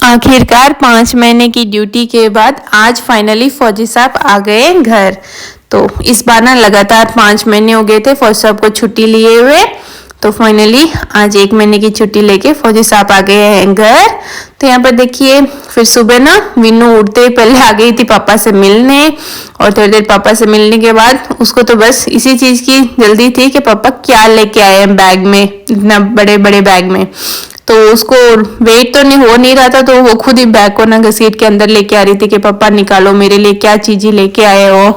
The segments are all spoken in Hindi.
आखिरकार 5 महीने की ड्यूटी के बाद आज फाइनली फौजी साहब आ गए घर। तो इस बार ना लगातार 5 महीने हो गए थे फौजी साहब को छुट्टी लिए हुए। तो फाइनली आज 1 महीने की छुट्टी लेके फौजी साहब आ गए हैं घर। तो यहाँ पर देखिए फिर सुबह ना वीनू उठते ही पहले आ गई थी पापा से मिलने, और थोड़ी देर पापा से मिलने के बाद उसको तो बस इसी चीज की जल्दी थी कि पापा क्या लेके आए हैं बैग में, इतना बड़े बड़े बैग में। तो उसको वेट तो नहीं हो नहीं रहा था, तो वो खुद ही बैग को ना घसीट के अंदर लेके आ रही थी कि पापा निकालो मेरे लिए क्या चीजें लेके आए हो।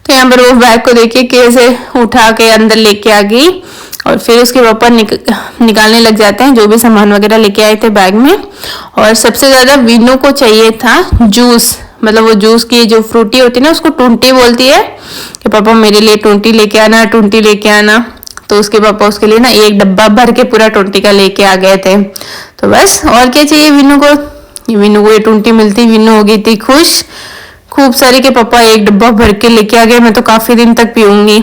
तो यहाँ पर वो बैग को देखिए कैसे उठा के अंदर लेके आ गई, और फिर उसके पापा निकालने लग जाते हैं जो भी सामान वगैरह लेके आए थे बैग में। और सबसे ज्यादा वीनू को चाहिए था जूस, मतलब वो जूस की जो फ्रूटी होती है ना उसको टूंटी बोलती है कि पापा मेरे लिए टूंटी लेके आना, टूंटी लेके आना। तो उसके पापा उसके लिए ना एक डब्बा भर के पूरा टूंटी का लेके आ गए थे। तो बस और क्या चाहिए वीनू को, ये टूंटी मिलती वीनू हो गई थी खुश खूब सारी के पापा एक डब्बा भर के लेके आ गए, मैं तो काफी दिन तक पीऊंगी।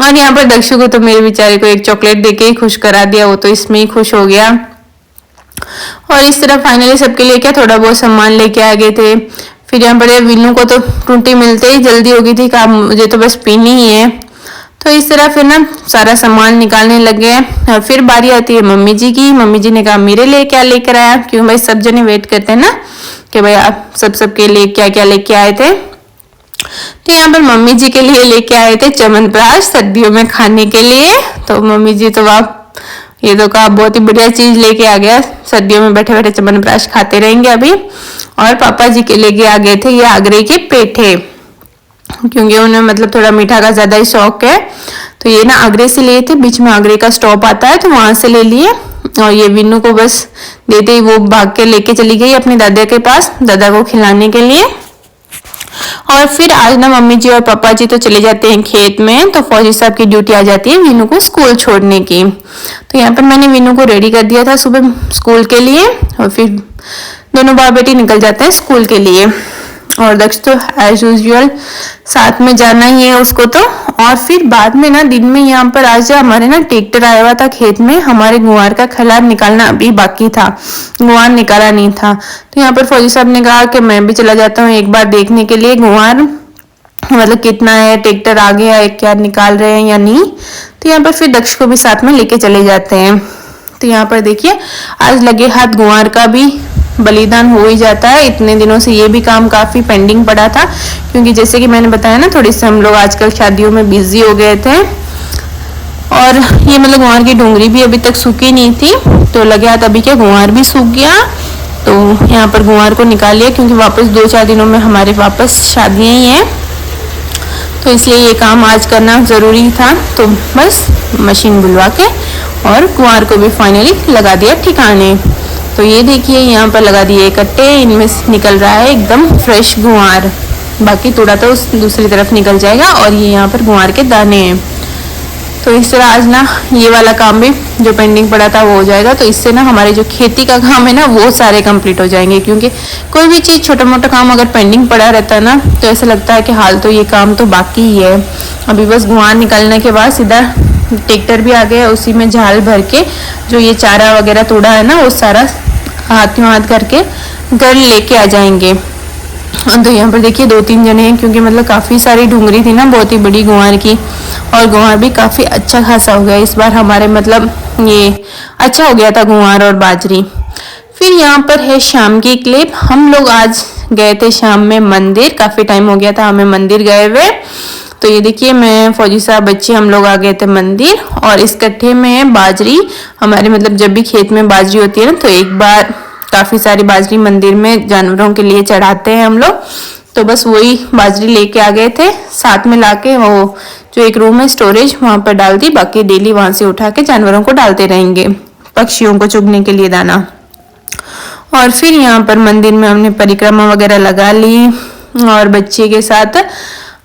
और यहाँ पर दक्षु को तो मेरे बेचारे को एक चॉकलेट देके ही खुश करा दिया, वो तो इसमें ही खुश हो गया। और इस तरह फाइनली सबके लिए क्या थोड़ा बहुत सामान लेके आ गए थे। फिर यहाँ पर वीनू को तो टूंटी मिलते ही जल्दी हो गई थी कि मुझे तो बस पीनी ही है। तो इस तरह फिर ना सारा सामान निकालने लगे। और फिर बारी आती है मम्मी जी की। मम्मी जी ने कहा मेरे लिए क्या लेकर आया, क्यों भाई सब जने वेट करते हैं ना कि भाई आप सबके लिए क्या क्या लेके आए थे। तो यहाँ पर मम्मी जी के लिए लेके आए थे च्यवनप्राश सर्दियों में खाने के लिए। तो मम्मी जी तो आप ये तो कहा बहुत ही बढ़िया चीज लेके आ गया, सर्दियों में बैठे बैठे च्यवनप्राश खाते रहेंगे अभी। और पापा जी के लेके आ गए थे ये आगरे के पेठे, क्योंकि उन्हें मतलब थोड़ा मीठा का ज्यादा ही शौक है। तो ये ना आगरे से लिए थे, बीच में आगरे का स्टॉप आता है तो वहां से ले लिए। और ये वीनू को बस देते ही वो भाग के लेके चली गई अपने दादा के पास, दादा को खिलाने के लिए। और फिर आज ना मम्मी जी और पापा जी तो चले जाते हैं खेत में, तो फौजी साहब की ड्यूटी आ जाती है वीनू को स्कूल छोड़ने की। तो यहाँ पर मैंने वीनू को रेडी कर दिया था सुबह स्कूल के लिए, और फिर दोनों बाप बेटी निकल जाते हैं स्कूल के लिए। और दक्ष तो एज यूजुअल साथ में जाना ही है उसको तो। और फिर बाद में ना दिन में यहाँ पर आज हमारे ना ट्रैक्टर आया हुआ था खेत में, हमारे गुआर का खलार निकालना अभी बाकी था, गुआर निकाला नहीं था। तो यहाँ पर फौजी साहब ने कहा कि मैं भी चला जाता हूँ एक बार देखने के लिए गुआर मतलब कितना है, ट्रैक्टर आ गया है क्या, निकाल रहे हैं या नहीं। तो यहाँ पर फिर दक्ष को भी साथ में लेके चले जाते हैं। तो यहाँ पर देखिए आज लगे हाथ गुआर का भी बलिदान हो ही जाता है। इतने दिनों से ये भी काम काफी पेंडिंग पड़ा था, क्योंकि जैसे कि मैंने बताया ना थोड़ी से हम लोग आजकल शादियों में बिजी हो गए थे। और ये मतलब गुआर की डोंगरी भी अभी तक सूखी नहीं थी, तो लगे हाथ अभी क्या गुआर भी सूख गया। तो यहाँ पर गुआर को निकाल लिया, क्योंकि वापस 2-4 दिनों में हमारे वापस शादियां ही हैं, तो इसलिए ये काम आज करना जरूरी था। तो बस मशीन बुलवा के और गुआर को भी फाइनली लगा दिया ठिकाने। तो ये देखिए यहाँ पर लगा दिए कट्टे, इनमें निकल रहा है एकदम फ्रेश गुआर, बाकी थोड़ा तो उस दूसरी तरफ निकल जाएगा। और ये यहाँ पर गुआर के दाने हैं। तो इस तरह आज ना ये वाला काम भी जो पेंडिंग पड़ा था वो हो जाएगा। तो इससे ना हमारे जो खेती का काम है ना वो सारे कंप्लीट हो जाएंगे, क्योंकि कोई भी चीज़ छोटा मोटा काम अगर पेंडिंग पड़ा रहता है ना तो ऐसा लगता है कि हाल तो ये काम तो बाकी ही है। अभी बस गुआर निकलने के बाद सीधा ट्रैक्टर भी आ गया, उसी में झाल भर के जो ये चारा वगैरह तोड़ा है ना वो सारा हाथों हाथ करके घर लेके आ जाएंगे। तो यहाँ पर देखिए 2-3 जने हैं, क्योंकि मतलब काफ़ी सारी डूंगरी थी ना बहुत ही बड़ी गुआर की, और गुआर भी काफ़ी अच्छा खासा हो गया इस बार हमारे, मतलब ये अच्छा हो गया था गुआर और बाजरी। फिर यहाँ पर है शाम की क्लिप। हम लोग आज गए थे शाम में मंदिर, काफ़ी टाइम हो गया था हमें मंदिर गए हुए। तो ये देखिए मैं फौजी साहब बच्चे हम लोग आ गए थे मंदिर, और इस कट्ठे में है बाजरी। हमारे मतलब जब भी खेत में बाजरी होती है ना तो एक बार काफ़ी सारी बाजरी मंदिर में जानवरों के लिए चढ़ाते हैं हम लोग। तो बस वही बाजरी लेके आ गए थे, साथ में लाके वो जो एक रूम है स्टोरेज वहाँ पर डाल दी, बाकी डेली वहाँ से उठा के जानवरों को डालते रहेंगे, पक्षियों को चुगने के लिए दाना। और फिर यहाँ पर मंदिर में हमने परिक्रमा वगैरह लगा ली, और बच्चे के साथ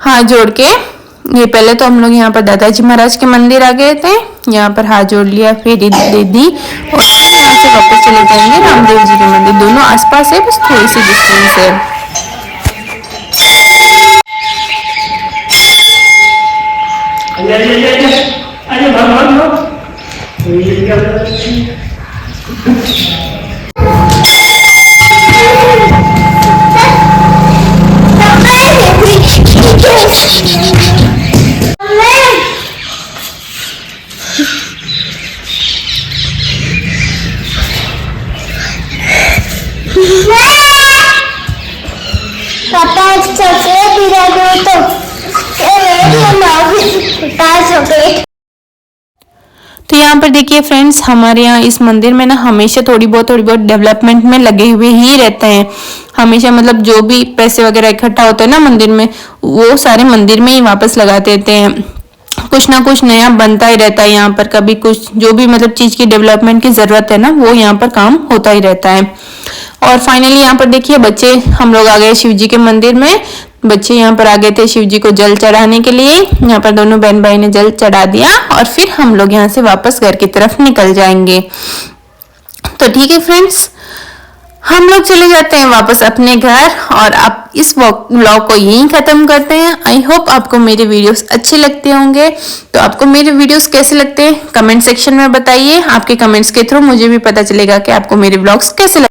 हाथ जोड़ के ये पहले तो हम लोग यहाँ पर दादाजी महाराज के मंदिर आ गए थे, यहाँ पर हाथ जोड़ लिया, फिर दे दी, और यहाँ से वापस चले जाएंगे रामदेव जी के मंदिर। दोनों आसपास है, बस थोड़ी सी डिस्टेंस है। तो यहाँ पर देखिए फ्रेंड्स, हमारे यहाँ इस मंदिर में ना हमेशा थोड़ी बहुत डेवलपमेंट में लगे हुए ही रहते हैं। हमेशा मतलब जो भी पैसे वगैरह इकट्ठा होते हैं ना मंदिर में, वो सारे मंदिर में ही वापस लगा देते हैं। कुछ ना कुछ नया बनता ही रहता है यहाँ पर। कभी कुछ जो भी मतलब चीज की डेवलपमेंट की जरूरत है ना, वो यहाँ पर काम होता ही रहता है। और फाइनली यहाँ पर देखिए बच्चे, हम लोग आ गए शिव जी के मंदिर में। बच्चे यहाँ पर आ गए थे शिव जी को जल चढ़ाने के लिए। यहाँ पर दोनों बहन भाई ने जल चढ़ा दिया और फिर हम लोग यहाँ से वापस घर की तरफ निकल जाएंगे। तो ठीक है फ्रेंड्स, हम लोग चले जाते हैं वापस अपने घर और अब इस व्लॉग को यहीं खत्म करते हैं। आई होप आपको मेरे वीडियोस अच्छे लगते होंगे। तो आपको मेरे वीडियोस कैसे लगते हैं कमेंट सेक्शन में बताइए। आपके कमेंट्स के थ्रू मुझे भी पता चलेगा कि आपको मेरे व्लॉग्स कैसे लगते हैं।